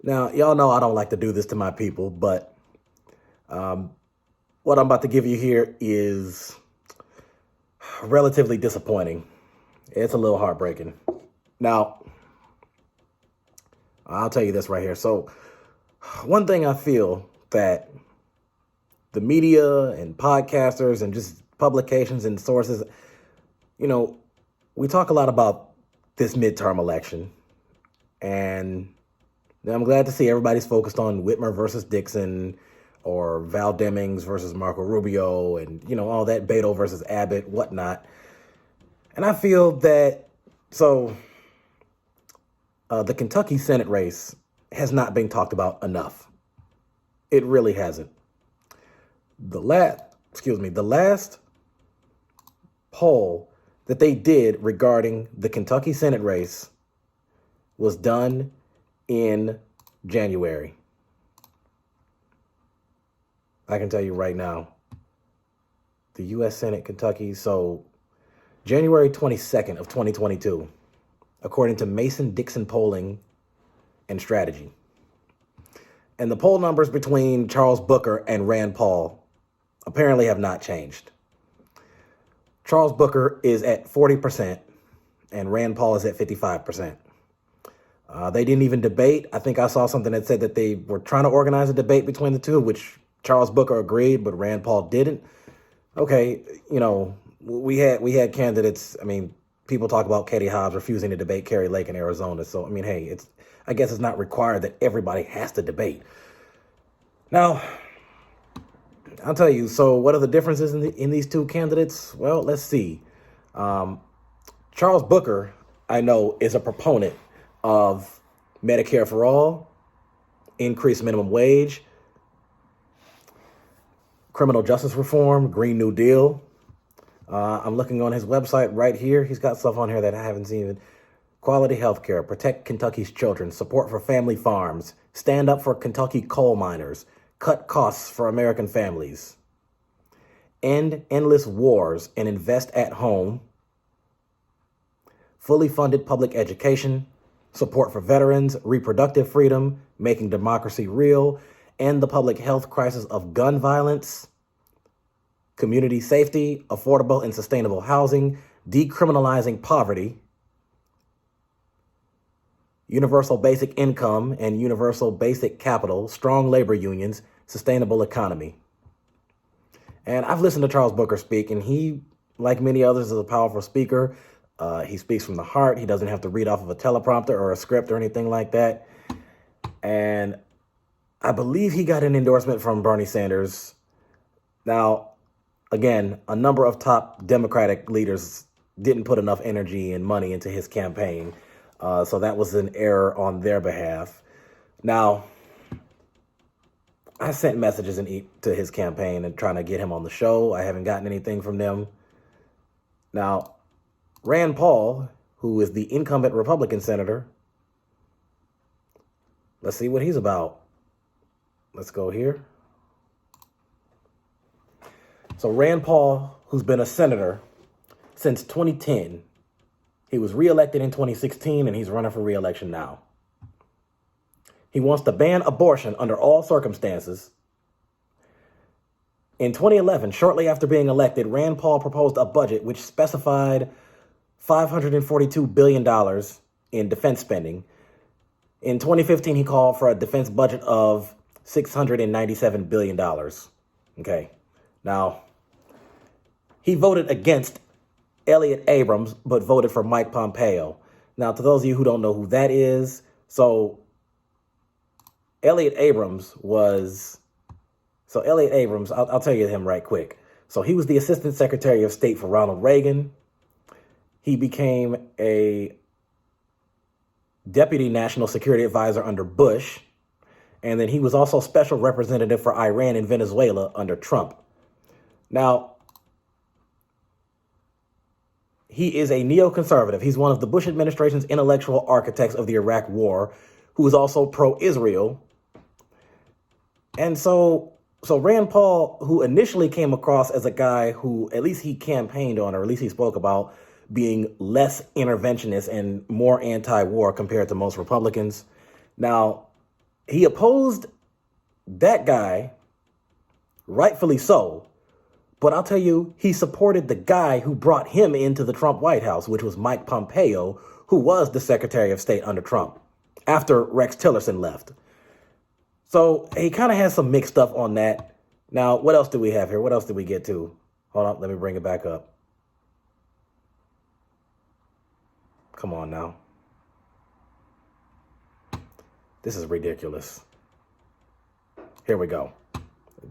Now, y'all know I don't like to do this to my people, but what I'm about to give you here is relatively disappointing. It's a little heartbreaking. Now, I'll tell you this right here. So, one thing I feel that the media and podcasters and just publications and sources, you know, we talk a lot about this midterm election, and I'm glad to see everybody's focused on Whitmer versus Dixon or Val Demings versus Marco Rubio and, all that Beto versus Abbott, whatnot. And I feel that, the Kentucky Senate race has not been talked about enough. It really hasn't. The last poll that they did regarding the Kentucky Senate race was done in January. I can tell you right now, the U.S. Senate, Kentucky, so January 22nd of 2022, according to Mason-Dixon Polling and Strategy. And the poll numbers between Charles Booker and Rand Paul apparently have not changed. Charles Booker is at 40% and Rand Paul is at 55%. They didn't even debate. I think I saw something that said that they were trying to organize a debate between the two, which Charles Booker agreed, but Rand Paul didn't. Okay, we had candidates. I mean, people talk about Katie Hobbs refusing to debate Kari Lake in Arizona. So, hey, I guess it's not required that everybody has to debate. Now, I'll tell you, so what are the differences in these two candidates? Well, let's see. Charles Booker, I know, is a proponent of Medicare for all, increased minimum wage, criminal justice reform, Green New Deal. I'm looking on his website right here. He's got stuff on here that I haven't seen. Quality health care, protect Kentucky's children, support for family farms, stand up for Kentucky coal miners, cut costs for American families, end endless wars and invest at home, fully funded public education, support for veterans, reproductive freedom, making democracy real, end the public health crisis of gun violence, community safety, affordable and sustainable housing, decriminalizing poverty, universal basic income and universal basic capital, strong labor unions, sustainable economy. And I've listened to Charles Booker speak, and he, like many others, is a powerful speaker. He speaks from the heart. He doesn't have to read off of a teleprompter or a script or anything like that. And I believe he got an endorsement from Bernie Sanders. Now, again, a number of top Democratic leaders didn't put enough energy and money into his campaign. So that was an error on their behalf. Now, I sent messages to his campaign and trying to get him on the show. I haven't gotten anything from them. Now, Rand Paul, who is the incumbent Republican senator, let's see what he's about. Let's go here. So Rand Paul, who's been a senator since 2010, he was reelected in 2016 and he's running for reelection now. He wants to ban abortion under all circumstances. In 2011, shortly after being elected, Rand Paul proposed a budget which specified $542 billion in defense spending. In 2015, he called for a defense budget of $697 billion. Okay. Now, he voted against Elliott Abrams, but voted for Mike Pompeo. Now, to those of you who don't know who that is, so Elliott Abrams, I'll tell you him right quick. So he was the Assistant Secretary of State for Ronald Reagan. He became a Deputy National Security Advisor under Bush. And then he was also Special Representative for Iran and Venezuela under Trump. Now, he is a neoconservative. He's one of the Bush administration's intellectual architects of the Iraq War, who is also pro-Israel. And so Rand Paul, who initially came across as a guy who at least he campaigned on, or at least he spoke about being less interventionist and more anti-war compared to most Republicans. Now, He opposed that guy, rightfully so. But I'll tell you, he supported the guy who brought him into the Trump White House, which was Mike Pompeo, who was the Secretary of State under Trump after Rex Tillerson left. So he kind of has some mixed stuff on that. Now, what else do we have here? What else did we get to? Hold on, let me bring it back up. Come on now. This is ridiculous. Here we go.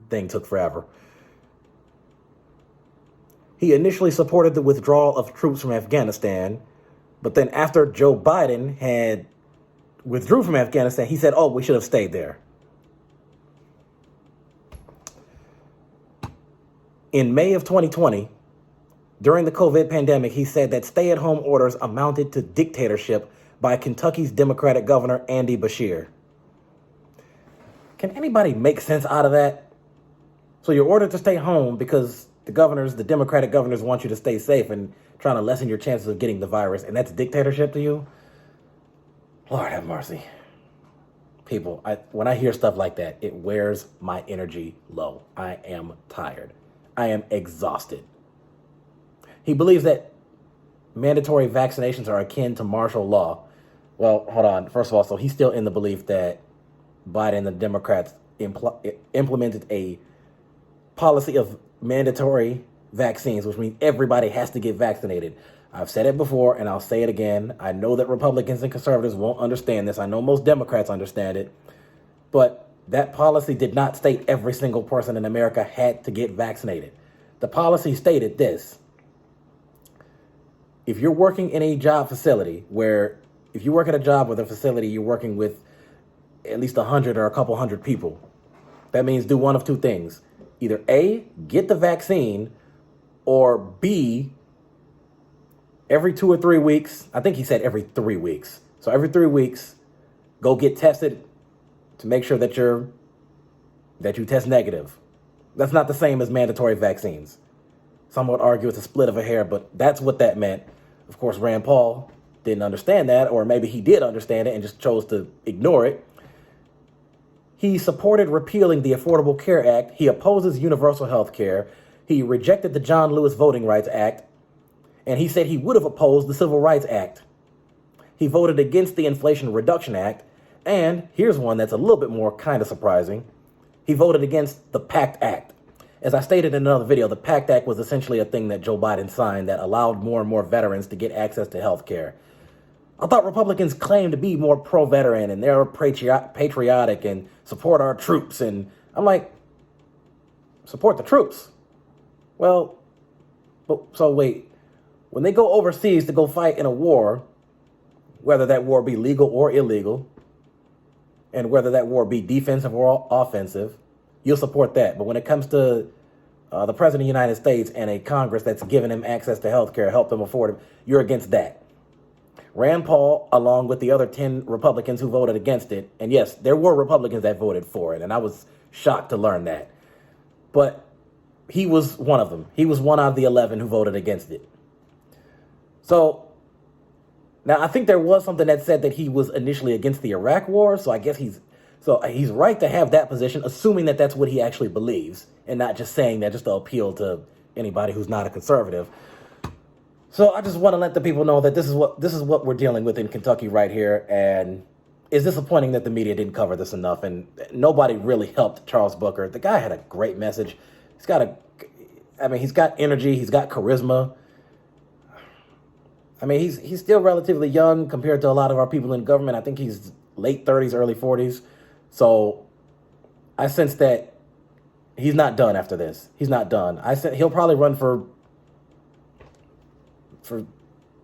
Thing took forever. He initially supported the withdrawal of troops from Afghanistan, but then after Joe Biden had withdrew from Afghanistan, he said, oh, we should have stayed there. In May of 2020, during the COVID pandemic, he said that stay-at-home orders amounted to dictatorship by Kentucky's Democratic governor, Andy Beshear. Can anybody make sense out of that? So you're ordered to stay home because the Democratic governors want you to stay safe and trying to lessen your chances of getting the virus, and that's dictatorship to you? Lord have mercy. People, when I hear stuff like that, it wears my energy low. I am tired. I am exhausted. He believes that mandatory vaccinations are akin to martial law. Well, hold on. First of all, so he's still in the belief that Biden and the Democrats implemented a policy of mandatory vaccines, which means everybody has to get vaccinated. I've said it before and I'll say it again. I know that Republicans and conservatives won't understand this. I know most Democrats understand it. But that policy did not state every single person in America had to get vaccinated. The policy stated this: if you're working in a job facility if you work at a job with a facility, you're working with at least 100 or a couple hundred people. That means do one of two things. Either A, get the vaccine, or B, every 2 or 3 weeks, I think he said every 3 weeks. So every 3 weeks, go get tested to make sure that you test negative. That's not the same as mandatory vaccines. Some would argue it's a split of a hair, but that's what that meant. Of course, Rand Paul didn't understand that, or maybe he did understand it and just chose to ignore it. He supported repealing the Affordable Care Act. He opposes universal health care. He rejected the John Lewis Voting Rights Act. And he said he would have opposed the Civil Rights Act. He voted against the Inflation Reduction Act. And here's one that's a little bit more kind of surprising. He voted against the PACT Act. As I stated in another video, the PACT Act was essentially a thing that Joe Biden signed that allowed more and more veterans to get access to health care. I thought Republicans claimed to be more pro-veteran and they're patriotic and support our troops. And I'm like, support the troops? Well, so wait, when they go overseas to go fight in a war, whether that war be legal or illegal, and whether that war be defensive or offensive, you'll support that. But when it comes to the President of the United States and a Congress that's giving him access to health care, help them afford it, you're against that. Rand Paul, along with the other 10 Republicans who voted against it, and yes, there were Republicans that voted for it, and I was shocked to learn that. But he was one of them. He was one out of the 11 who voted against it. So, now I think there was something that said that he was initially against the Iraq war, so I guess he's right to have that position, assuming that that's what he actually believes, and not just saying that just to appeal to anybody who's not a conservative. So I just want to let the people know that this is what we're dealing with in Kentucky right here, and it's disappointing that the media didn't cover this enough, and nobody really helped Charles Booker. The guy had a great message. He's got energy, he's got charisma. I mean, he's still relatively young compared to a lot of our people in government. I think he's late 30s, early 40s. So I sense that he's not done after this. He's not done. He'll probably run for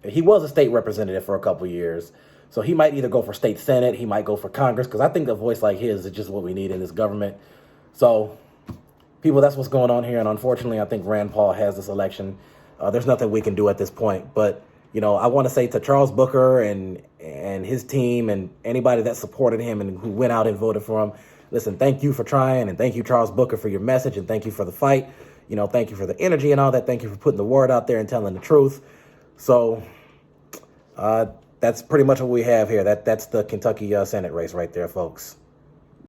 he was a state representative for a couple years. So he might either go for state senate, he might go for Congress, because I think a voice like his is just what we need in this government. So people, that's what's going on here. And unfortunately, I think Rand Paul has this election. There's nothing we can do at this point. But, you know, I want to say to Charles Booker and his team and anybody that supported him and who went out and voted for him, listen, thank you for trying. And thank you, Charles Booker, for your message. And thank you for the fight. You know, thank you for the energy and all that. Thank you for putting the word out there and telling the truth. So that's pretty much what we have here. That's the Kentucky Senate race right there, folks.